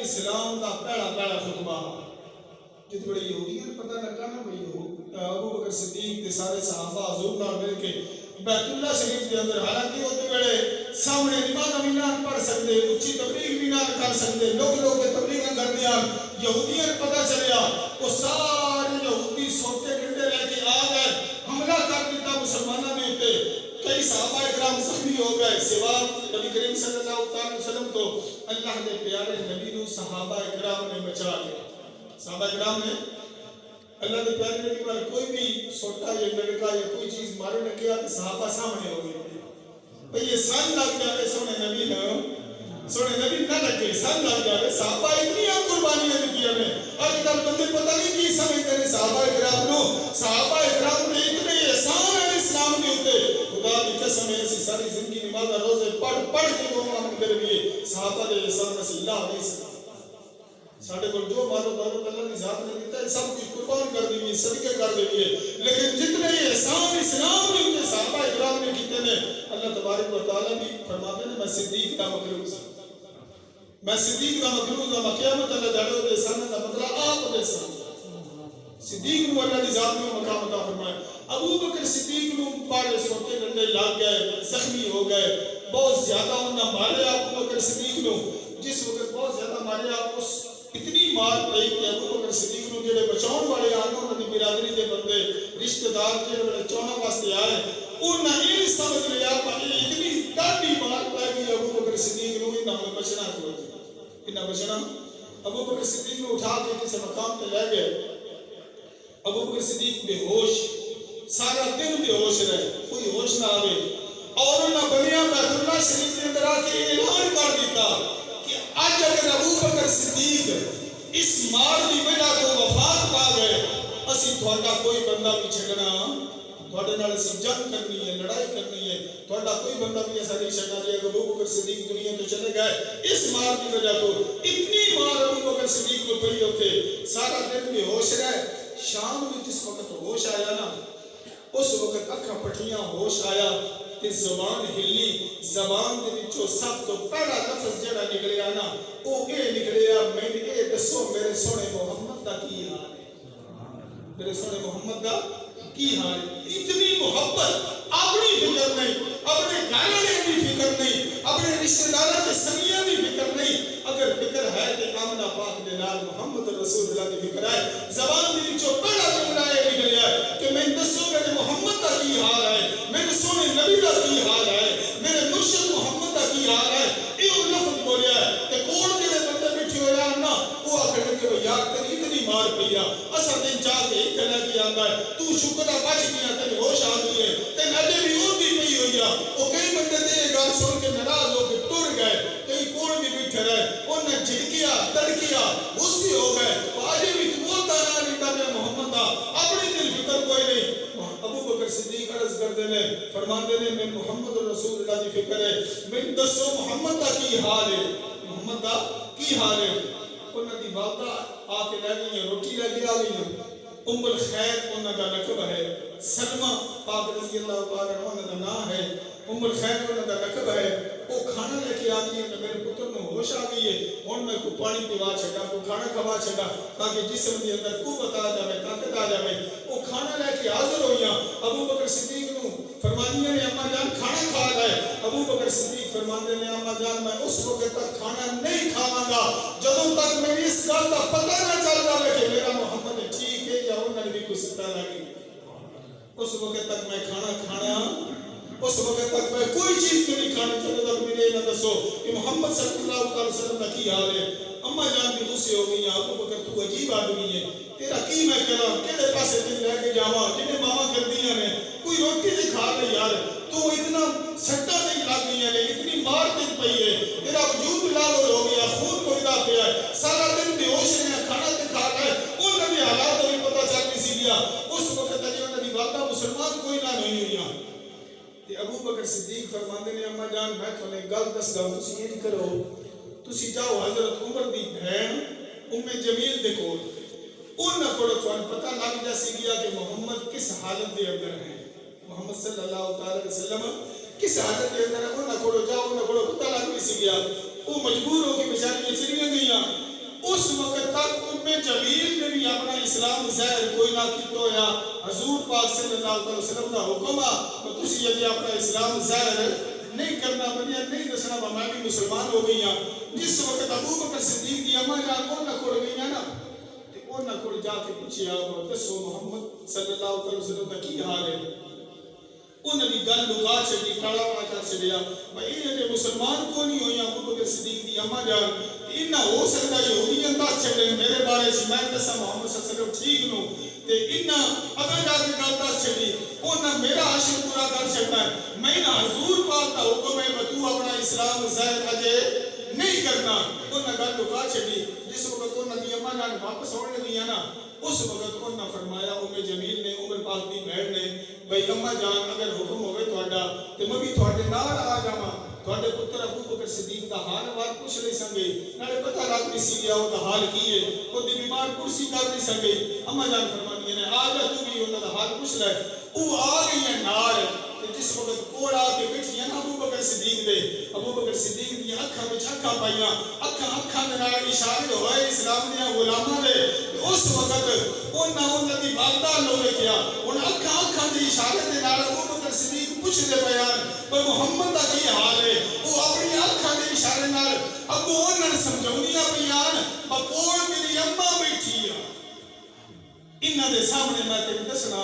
اسلام دا پہلا پہلا خطبہ جت بڑے یہودیاں پتہ لگا نا بھئی ابو بکر صدیق تے سارے صحابہ حضور نال مل کے بیت اللہ شریف دے اندر حالانکہ اوتے ویلے سامنے نماز بھی نہ پڑھ سکتے اچھی تبلیغ بھی نہ کر سکتے لوگ کے تبلیغ کر دیا یہودیاں پتہ چلیا وہ سارے یہودی سوتے ڈنڈے لے کے آ گئے حملہ کر دیتا مسلمانوں نے اوتے کئی صحابہ اکرام زخمی ہو گئے سوا نبی کریم صلی اللہ علیہ وسلم کو اللہ کے پیارے نبی نو صحابہ اکرام نے بچا لیا صحابہ اکرام نے اللہ کے پیارے نبی پر کوئی بھی سوٹا یا لڑکا یا کوئی چیز مارے نہ کیا تو صحابہ سامنے ہو گئے بھئی یہ سن لگ جائے سونے نبی نہ لگے سن لگ جائے صحابہ اتنی ہم قربانیاں دی ہمیں آج کل بندے پتہ نہیں کی سمجھتے ہیں صحابہ اکرام نے اتنے احسان ہے اسلام کے اوپر خدا کی قسم ہے اسی ساری زندگی نماز روزے پڑھ کے وہ ہم کر بھی صحابہ دے احسان سے اللہ نہیں سکتا ساڑھے کو جو مالو دولت اللہ کی ذات نے دیتا ہے سب کچھ قربان کر دیئے صدقے کر دیئے لیکن جتنے احسان اسلام نے انکے صحابہ اکرام نے کیتے ہیں اللہ تبارک و تعالیٰ بھی فرماتے ہیں میں صدیق کا مخلوق ہوں قیامت اللہ جاڑے دے سامنے کا مطلب آپ دے سامنے صدیق نو اللہ کی ذات میں مقام عطا فرمائے ابو بکر صدیق نو بارے سوٹے ڈنڈے لگ گئے زخمی ہو گئے بہت زیادہ انہاں مارے ابو بکر صدیق نو جس وقت بہت زیادہ مارے آپ اس اتنی مار پئی کہ ابو بکر صدیق نو جڑے بچاؤن والے آنے انہاں دی برادری دے بندے رشتہ دار جڑے بچاؤن واسطے آئے انہاں یہ سمجھ لیا کہ اتنی ڈاڈی مار پئی کہ ابو بکر صدیق نو انہاں نے بچنا کوئی انہاں بچنا ابو بکر صدیق نو اٹھا کے کسی مقام پہ لے گئے ابو بکر صدیق بے ہوش سارا دن بے ہوش رہے کوئی ہوش نہ آوے اور انہاں بنیاں بیت اللہ شریف کے اندر آ کے اعلان کر دیتا کہ آج اگر ابو بکر صدیق اس مار دی وجہ تو وفات پا گئے اسی تھوڑا کوئی بندہ بھی چھڑنا تھوڑے نال اسی جنگ کرنی ہے لڑائی کرنی ہے تھوڑا کوئی بندہ بھی ایسا نہیں چھڑنا جائے ابو بکر صدیق دنیا تو چلے گئے اس مار دی وجہ تو اتنی مار ابو بکر صدیق کو پڑی ہوتے سارا دن بھی ہوش رہے شام میں جس وقت ہوش آیا نا اس وقت اکھا پٹھیاں ہوش آیا کہ زبان ہلی زبان دے وچوں سب تو پہلا لفظ جڑا نکلیا نا او اے نکلیا میں اے دسو میرے سونے محمد دا کی حال ہے میرے سونے محمد دا کی حال ہے اتنی محبت اپنی فکر نہیں اپنے گھر والے کی فکر نہیں اپنے رشتہ داروں کے سنگیاں کی فکر نہیں اگر فکر ہے کہ آمنہ پاک دے نال محمد رسول اللہ کی فکر ہے زبان دے وچوں پہلا جملہ اے نکلیا کہ میں دسو میرے محمد دا کی حال ہے میرے سونے نبی دا کی حال ہے میرے مرشد محمد دا کی حال ہے یہ لفظ بولیا ہے کہ کون جڑے بندے بیٹھے ہویا نا وہ آخر کہ یار تیری اتنی مار پیا اسا دن چاہ کے ایک لے کے آندا ہے تو شکر بچ گیا تے ہوش آ گئی ہے تے اجے بھی اودی پئی ہوئی ہے او کئی بندے تے یہ گل سن کے ناراض ہو کے ٹر گئے کئی کون بھی بیٹھے رہے انہیں جھڑکیا تڑکیا غصے ہو گئے اجے بھی بولتا نہ لیتا میں محمد دا اپنی دل فکر کوئی نہیں ابو بکر صدیق عرض کردے نے فرماندے نے میں محمد رسول اللہ دی فکر ہے میں دسو محمد دا کی حال ہے محمد دا کی حال ہے انہاں دی والدہ آ کے لے گئی روٹی لے کے آ گئی ام الخیر انہاں دا لقب ہے سلمہ پاک رضی اللہ تعالی عنہ دا نام ہے ام الخیر انہاں دا لقب ہے وہ کھانا لے کے آ گئی ہے میرے پتر نو ہوش آ گئی ہے ہن میں کو پانی پیوا چھڈا کو کھانا کھوا چھڈا تاکہ جسم دے اندر قوت آ جائے طاقت آ جائے وہ کھانا لے کے حاضر ہوئیاں ابو بکر صدیق نو فرمانیاں نے اما جان کھانا کھا گئے ابو بکر صدیق فرماندے نے اما جان میں اس وقت تک کھانا نہیں کھاواں گا جدوں تک میری اس گل دا پتہ نہ چل جائے کہ میرا محمد ٹھیک ہے یا انہاں نے بھی کوئی ستا لگی اس وقت تک میں کھانا اس وقت تک میں کوئی چیز کو نہیں کھانی جب تک مجھے نہ دسو کہ محمد صلی اللہ علیہ وسلم کا کی حال ہے اما جان بھی غصے ہو گئی ابو بکر تو عجیب آدمی ہے تیرا کی میں کراں کیڑے پاسے تے لے کے جاواں جنے ماما کردیاں نے کوئی روٹی تے کھا لے یار تو اتنا سٹا تے لگ گئی نے اتنی مار تے پئی ہے تیرا وجود لال ہو گیا خون بہتا پیا ہے سارا دن بے ہوش رہنا کھانا تے کھا گئے انہاں دے حالات بھی پتہ چل نہیں سی گیا اس وقت تک انہاں دی والدہ مسلمان کوئی نہ نہیں ہوئی تے ابو بکر صدیق فرماندے نے اما جان میں تھوڑے گل دسدا تسی یہ نہیں کرو تسی جاؤ حضرت عمر دی بہن ام جمیل دے کول انہاں کول تھانوں پتہ لگ جاسی گیا کہ محمد کس حالت دے اندر ہے محمد صلی اللہ تعالی علیہ وسلم کس حالت دے اندر ہے انہاں کول جاؤ انہاں کول پتہ لگ نہیں سی گیا وہ مجبور ہو کے بیچاریاں چلیاں گئیاں اس وقت تک جمیل نے بھی اپنا اسلام ظاہر کوئی نہ کیتا ہویا حضور پاک صلی اللہ علیہ وسلم دا حکم آ تو تسی یہ اپنا اسلام ظاہر نہیں کرنا بنیا نہیں دسنا میں بھی مسلمان ہو گئی ہاں جس وقت ابو بکر صدیق دی اما جان کو نہ کھڑ گئی نا تے او نہ کھڑ جا کے پوچھیا دسو محمد صلی اللہ علیہ وسلم دا کی حال ہے انہوں نے گل لگا چھڑی ٹاڑا پڑا کر چھڑیا بھائی یہ مسلمان کو نہیں ہوئی ابو بکر صدیق دی اما جان انہاں ہو سکتا یہودیاں دا چھڑے میرے بارے میں دسا محمد صلی اللہ علیہ وسلم ٹھیک نو تے انہاں اگر جا کے گل دس چھڑی انہاں میرا عاشق پورا کر چھڑنا ہے میں نہ حضور پاک دا حکم ہے تو اپنا اسلام ظاہر اجے نہیں کرنا انہاں گل لگا چھڑی جس وقت انہاں دی اما جان واپس ہونے لگی نا اس وقت انہاں فرمایا جمیل نے عمر پاک دی بہن نے بھائی اما جان اگر حکم ہوئے تہاڈا تے میں بھی تہاڈے نال آ جاواں تہاڈے پتر ابو بکر صدیق دا حال وار پوچھ نہیں سکے نالے پتہ لگ نہیں سی گیا او دا حال کی ہے او دی بیمار کرسی کر نہیں سکے اما جان فرمانی نے آ جا تو بھی انہاں دا حال پوچھ لے او آ گئی ہیں نال جس وقت کوڑ آ کے بیٹھی ہیں ابو بکر صدیق دے ابو بکر صدیق دی اکھاں وچ اکھاں پائیاں اکھاں دے نال اشارے ہوئے اسلام دے غلاماں دے اس وقت انہاں دی والدہ لو ویکھیا ہن اکھاں دے اشارے دے نال ابو بکر صدیق پوچھ دے بیان پر محمد دا کی حال ہے وہ اپنی اکھاں دے اشارے نال ابو انہاں سمجھاونیاں بیان بکول میری اماں بیٹھی ہے انہاں دے سامنے میں تے دسنا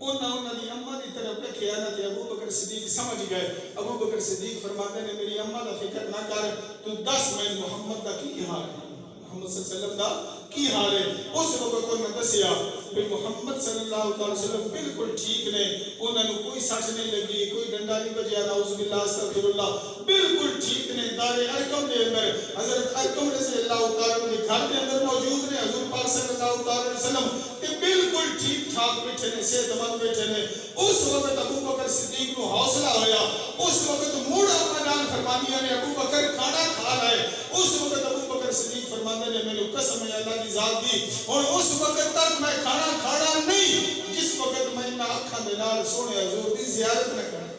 انہاں دی اماں دی طرف دیکھیا نہ تے ابو بکر صدیق سمجھ گئے ابو بکر صدیق فرماتے نے میری اماں دا فکر نہ کر تو دس میں محمد دا کی حال ہے محمد صلی اللہ علیہ وسلم دا کی حال ہے اس وقت انہوں نے دسیا کہ محمد صلی اللہ علیہ وسلم بالکل ٹھیک نے انہوں نے کوئی سچ نہیں لگی کوئی ڈنڈا نہیں بجیا نعوذ باللہ استغفر اللہ بالکل ٹھیک نے دار ارقم دے اندر حضرت ارقم رضی اللہ تعالیٰ عنہ کے گھر کے اندر موجود نے حضور پاک صلی اللہ علیہ وسلم کہ بالکل ٹھیک ٹھاک بیٹھے نے صحت مند بیٹھے نے اس وقت ابو بکر صدیق کو حوصلہ ہویا اس وقت موڑ اپنا جان فرمانیاں نے ابو بکر کھانا کھا رہا ہے اس وقت ابو بکر صدیق فرماتے نے میرے قسم ہے اللہ کی ذات دی اور اس وقت تک میں کھانا کھانا نہیں جس وقت میں نہ اکھاں دے نال سونے حضور دی زیارت نہ کروں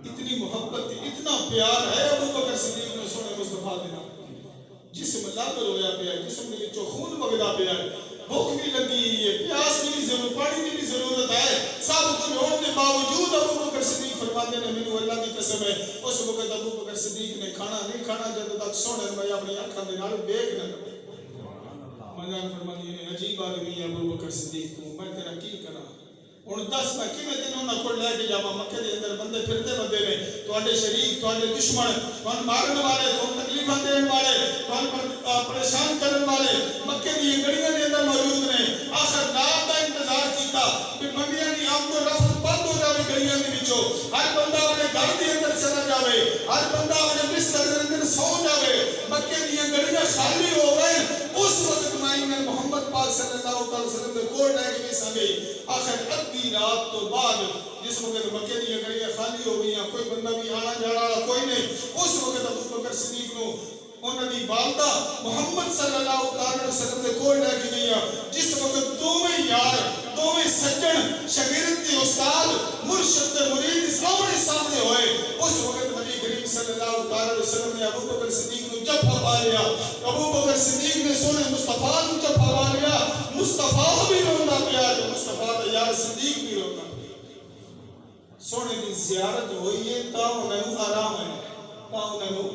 اتنی محبت اتنا پیار ہے ابو بکر صدیق نے سونے مصطفیٰ دے نال جسم لب رویا پیا جسم میں جو خون وگدا پیا بھوک بھی لگی ہے پیاس کی بھی ضرورت پانی کی بھی ضرورت ہے سب کچھ ہونے کے باوجود ابو بکر صدیق فرماتے ہیں میرے اللہ کی قسم ہے اس وقت ابو بکر صدیق نے کھانا نہیں کھانا جب تک سونے میں اپنی آنکھوں دے نال دیکھ نہ کرے مجان فرماتی ہے عجیب آدمی ہے ابو بکر صدیق کو میں تیرا کی کرا ہن دس میں کیویں تینوں نہ کھڑ لے کے جاواں مکے دے اندر بندے پھرتے بندے نے تواڈے شریک تواڈے دشمن تواڈے مارن والے تواڈے تکلیفاں دین والے تواڈے پریشان کرن والے مکے دی گڑیاں دے اندر موجود نے آخر رات دا انتظار کیتا کہ منڈیاں دی آمد و رفت بند ہو جاوے گڑیاں دے وچوں ہر بندہ اپنے گھر دے اندر چلا جاوے ہر بندہ اپنے بستر دے اندر سو جاوے مکے دی گڑیاں خالی ہو گئے اس وقت میں محمد پاک صلی اللہ علیہ وسلم دے کول رہ کے سنگے آخر ادھی رات تو بعد جس وقت مکے دی گڑیاں خالی ہو گئی کوئی بندہ بھی آنا جانا والا کوئی نہیں اس وقت ابو بکر صدیق نو انہاں دی والدہ محمد صلی اللہ علیہ وسلم دے کول رہ کے گئی جس وقت دوویں یار دوویں سجن شاگرد تے استاد مرشد تے مرید سامنے ہوئے اس وقت نبی کریم صلی اللہ علیہ وسلم نے ابو بکر صدیق نو جھپا پا لیا ابو بکر صدیق نے سونے مصطفیٰ نو جھپا پا لیا مصطفیٰ بھی روندا پیا تے مصطفیٰ دا یار صدیق بھی روندا سونے دی زیارت ہوئی ہے تا انہوں آرام ہے تا انہوں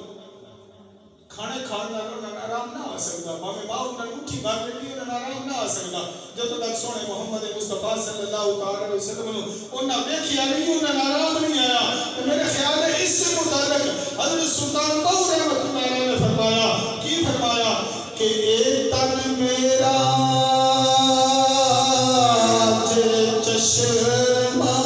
کھانے کھانا انہوں آرام نہ آ سکتا ماں انہوں اٹھی بار لیتی انہوں آرام نہ آ سکتا جب تک سونے محمد مصطفیٰ صلی اللہ علیہ وسلم انہوں دیکھیا نہیں انہوں آرام نہیں آیا میرے خیال ہے اس سے متعلق حضرت سلطان بہو رحمۃ اللہ علیہ نے فرمایا کی فرمایا کہ اے تن میرا چشمہ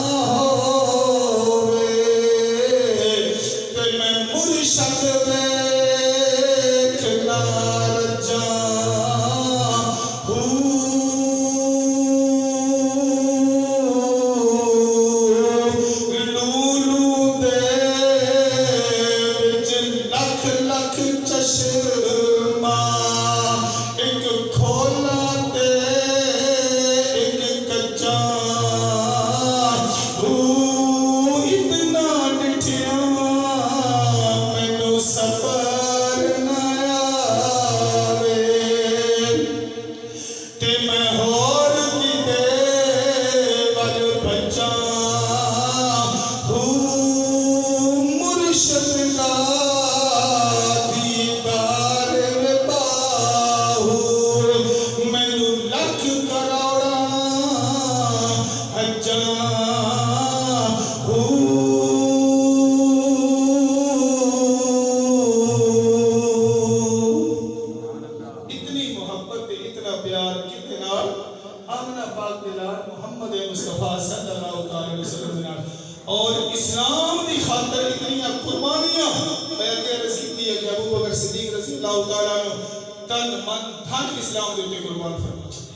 تن من دھن اسلام دے تے قربان فرما چھڈے۔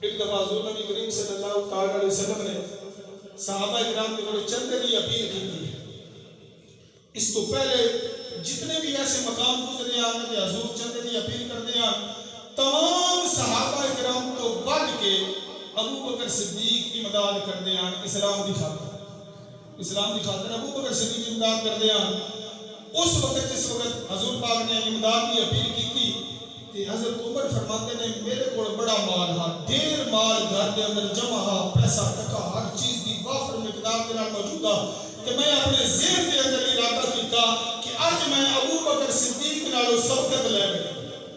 ایک دفعہ حضور نبی کریم صلی اللہ تعالی علیہ وسلم نے صحابہ کرام کے بڑے چندے کی اپیل کی تھی۔ اس تو پہلے جتنے بھی ایسے مقام گزرے ہیں کہ حضور چندے کی اپیل کرتے ہیں، تمام صحابہ کرام کو بڑھ کے ابو بکر صدیق کی مدد کرتے ہیں اسلام کی خاطر۔ اسلام کی خاطر ابو بکر صدیق کی مدد کرتے ہیں۔ اس وقت جس وقت حضور پاک نے امداد کی اپیل کی تھی کہ حضرت عمر فرماتے ہیں میرے کو بڑا مال ہا، ڈھیر مال گھر کے اندر جمع ہا، پیسہ ٹکا ہر چیز کی وافر مقدار کے نال موجود ہا، کہ میں اپنے ذہن کے اندر ارادہ کیتا کہ آج میں ابو بکر صدیق نالوں سبقت لے گیا۔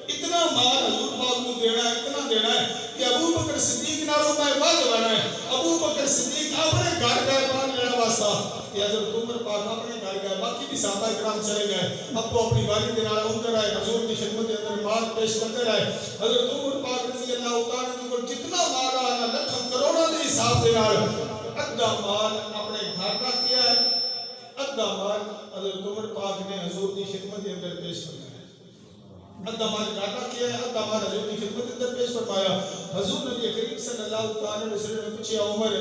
اتنا مال حضور پاک کو دینا ہے، اتنا دینا ہے کہ ابو بکر صدیق نالوں میں ود لینا ہے۔ ابو بکر صدیق اپنے گھر گئے مال لینا واسطہ کہ حضرت عمر پاک اپنے گھر گئے، باقی بھی صحابہ کرام چلے گئے، اب تو اپنی گاڑی کے نال اندر آئے، حضور کی خدمت کے اندر مال پیش کرتے رہے۔ حضرت عمر پاک رضی اللہ تعالیٰ عنہ کو جتنا مال آیا لکھوں کروڑوں کے حساب کے نال ادھا مال اپنے گھر رکھ کیا ہے، ادھا مال حضرت عمر پاک نے حضور کی خدمت کے اندر پیش فرمایا۔ ادھا مال گھر رکھ کیا ہے، ادھا مال حضور کی خدمت کے اندر پیش فرمایا۔ حضور نبی کریم صلی اللہ علیہ وسلم نے پوچھا عمر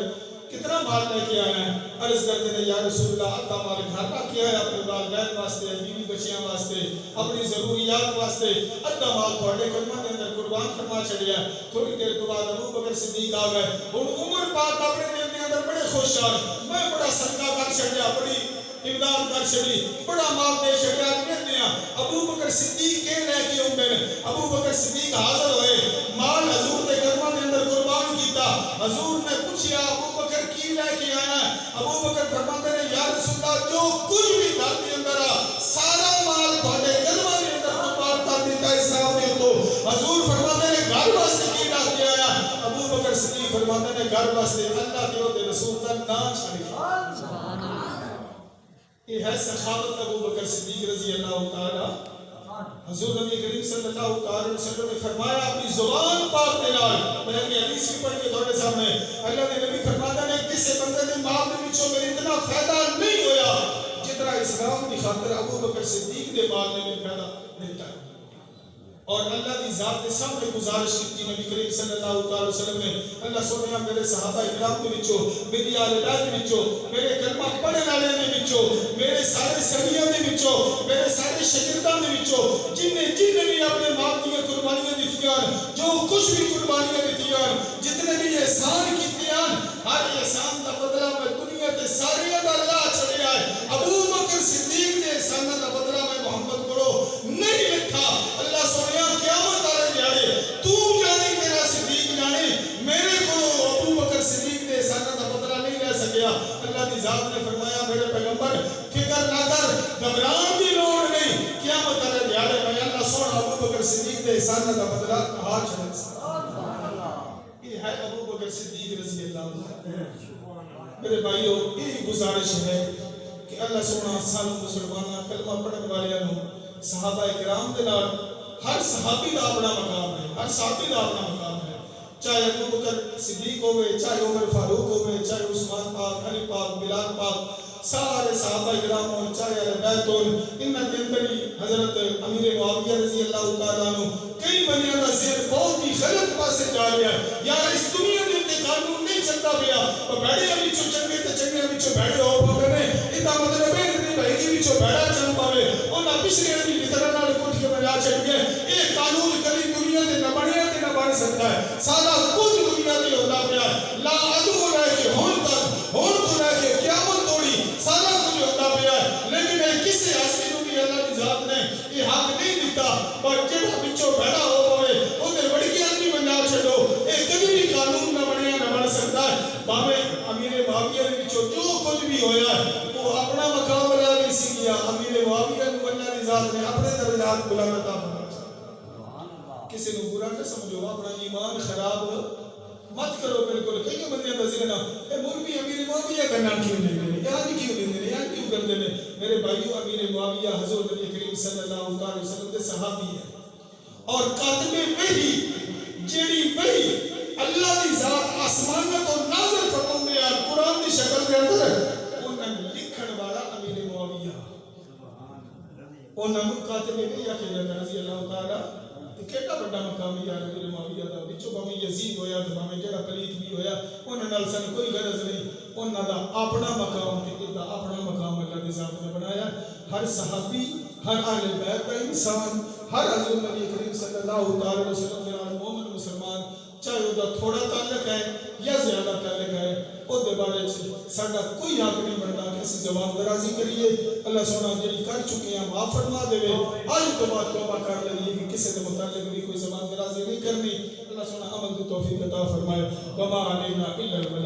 کتنا مال لے کے آیا ہے؟ عرض کرتے ہیں یا رسول اللہ ادھا مال گھر رکھ کیا ہے اپنے والدین واسطے، بیوی بچیاں واسطے، اپنی ضروریات واسطے، ادھا مال تھوڑے خدمت کے اندر قربان فرما چھڑیا۔ تھوڑی دیر کے بعد ابو بکر صدیق آ گئے، اور عمر پاک اپنے دل کے اندر بڑے خوش آ، میں بڑا صدقہ کر چھڑیا، بڑی امداد کر چھڑی، بڑا مال دے چھڑیا۔ کہتے ہیں ابو بکر صدیق کے لے کے ہوندے نے، ابو بکر صدیق حاضر ہوئے، مال حضور کے قدموں کے اندر قربان کیتا۔ حضور نے پوچھا ابو بکر کی لے کے آیا ہے؟ ابو بکر فرماتے ہیں یا رسول اللہ جو کچھ بھی گھر کے اندر آ سارا مال تھوڑے قدموں کے اندر قربان کر دیتا اسلام نے۔ تو حضور فرماتے ہیں گھر واسطے کی لے کے آیا؟ ابو بکر صدیق فرماتے ہیں گھر واسطے اللہ کے اور رسول کا نام چھڑ۔ یہ ہے سخاوت ابو بکر صدیق رضی اللہ تعالی۔ حضور نبی کریم صلی اللہ علیہ وسلم نے فرمایا اپنی زبان پاک کے نال، میں نے حدیث بھی پڑھی ہے تھوڑے سامنے، اللہ کے نبی فرماتا ہے کسی بندے کے مال کے وچوں میرے اتنا فائدہ نہیں ہویا جتنا اسلام کی خاطر ابو بکر صدیق کے مال نے میرے فائدہ دیتا ہے۔ اور اللہ کی ذات کے سامنے گزارش کی نبی کریم صلی اللہ علیہ وسلم نے، اللہ سونے میرے صحابہ اکرام کے وچوں، میری آل بیت کے وچوں، میرے کلمہ پڑھنے والے کے وچوں، میرے سارے سنگیاں کے وچوں، میرے سارے شاگرداں کے وچوں جن بھی اپنے مال کی قربانیاں دتیاں، جو کچھ بھی قربانیاں دتیاں، جتنے بھی احسان کیتے ہیں، ہر احسان کا بدلہ میں دنیا کے سارے دا اللہ چھڑیا ہے۔ ابو بکر صدیق نے احسان کا بدلہ میں محمد کو نہیں لکھا۔ اللہ سونے قیامت والے دیہڑے تو جانے تیرا صدیق جانے، میرے کو ابو بکر صدیق نے احسان کا بدلہ نہیں لے سکیا۔ اللہ کی ذات نے فرمایا میرے پیغمبر فکر نہ کر، گھبران کی لوڑ نہیں، قیامت والے دیہڑے میں اللہ سونا ابو بکر صدیق نے احسان کا بدلہ کہا چھڑے۔ یہ ہے ابو بکر صدیق رضی اللہ عنہ۔ میرے بھائیو یہ گزارش ہے کہ اللہ سونا سانو مسلماناں کلمہ پڑھن والوں صحابہ کرام دے نال ہر صحابی دا اپنا مقام ہے، ہر صحابی دا اپنا مقام ہے، چاہے ابو بکر صدیق ہوئے، چاہے عمر فاروق ہوئے، چاہے عثمان پاک، علی پاک، بلال پاک، سارے صحابہ کرام ہوں، چاہے اہل بیت ہوں، ان کے اندر ہی حضرت امیر معاویہ رضی اللہ تعالیٰ عنہ کئی بندیاں دا ذہن بہت ہی غلط پاسے جا رہا ہے، یار اس دنیا دے تے قانون نہیں چلتا پیا، اور بھڑے وچوں چنگے تے چنگے وچوں بھڑے ہو پاوے نے، ادا مطلب ہے کہ بھائی دی وچوں بھڑا چل پاوے، انہاں پچھلے دی طرح نال کچھ کے بجا چھڈ گئے۔ یہ قانون کبھی دنیا تے نہ بنیا تے نہ بن سکتا ہے، سارا کچھ دنیا تے ہوندا پیا ہے، لا ادو رہ کے ہن تک، ہن تو رہ کے قیامت توڑی سارا کچھ ہوتا پیا ہے، لیکن یہ کسی ہستی نوں بھی اللہ کی ذات نے یہ حق نہیں دیتا، پر جڑا وچوں بھڑا ہو پاوے اوتے وڑکیاں نہیں بنا چھڈو، یہ کبھی بھی قانون نہ بنیا نہ بن سکتا ہے۔ بھاوے امیر معاویہ دے وچوں جو کچھ بھی ہویا ہے وہ اپنا مقام لے نہیں سی گیا، امیر معاویہ نوں اللہ کی ذات نے اپنے درجات بلند عطا فرمایا۔ کسی نوں برا نہ سمجھو، اپنا ایمان خراب مت کرو بالکل۔ کئی بندے دا ذہن اے مولوی امیر معاویہ کا نام کیوں لیندے نے، یاد کیوں لیندے نے، یاد کیوں کرتے نے؟ میرے بھائیو امیر معاویہ حضور نبی کریم صلی اللہ علیہ وسلم کے صحابی ہے، اور کاتب وحی جیڑی وحی اللہ کی ذات آسمانوں تو نازل فرماندے ہیں قرآن کی شکل کے اندر، انہاں لکھن والا امیر معاویہ، انہاں کاتب وحی آکھے جاندے رضی اللہ تعالی۔ کیڑا بڑا مقام ہے یار میرے معاویہ دا وچوں بھاویں یزید ہویا تے بھاویں جڑا پلیت بھی ہویا انہاں نال سن کوئی غرض نہیں انہاں دا اپنا مقام تے دا اپنا مقام اللہ دی ذات نے بنایا ہر صحابی ہر اہل بیت کا انسان ہر حضور نبی کریم صلی اللہ تعالی وسلم کے نال مومن مسلمان چاہے وہ تھوڑا تعلق ہے یا زیادہ تعلق ہے وہ دے بارے ساڈا کوئی حق نہیں بنتا کہ اسی زبان درازی کریے اللہ سونا جڑی کر چکے ہیں معاف فرما دے آج تو بعد توبہ کر لئیے کہ کسی کے متعلق بھی کوئی زبان درازی نہیں کرنی اللہ سونا عمل کی توفیق عطا فرمائے وما علینا الا البلاغ